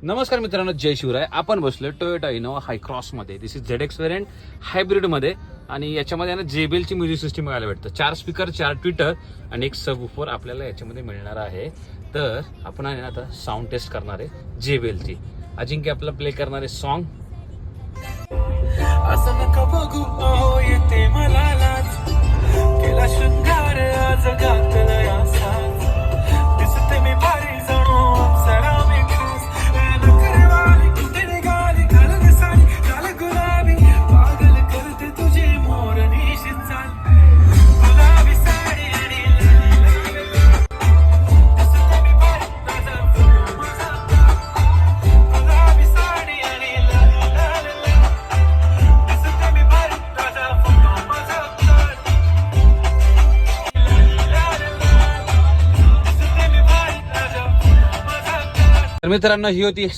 नमस्कार मित्रांनो, जय शिवराय. आपण बसलोय टोयोटा इनोवा हाय क्रॉस मध्ये. दिस इज ZX व्हेरियंट हायब्रिड मध्ये आणि याच्यामध्ये ना JBL ची म्युझिक सिस्टीम बघायला भेटतं. 4 स्पीकर, 4 ट्विटर आणि एक सबवूफर आपल्याला याच्यामध्ये मिळणार आहे. तर आपण आहे ना आता साऊंड टेस्ट करणार आहे JBL ची. अजिंक्य आपला प्ले करणारे सॉन्ग. असं नका बघू अहो येते मला लाज, केला शृंगार आज घातला या साज, दिसते मी भारी जणू अप्सरा मी खास, नखरेवाली कुठे निघाली घाल दिसाली घाल गुलाबी, पागल करते तुझी मोरनीशी चाल, गुलाबी साडी आणि लाली लाली, दिसते मी भारी माझा फोटो माझा, गुलाबी साडी आणि लाली लाली लाली, तर मित्रांनो, ही होती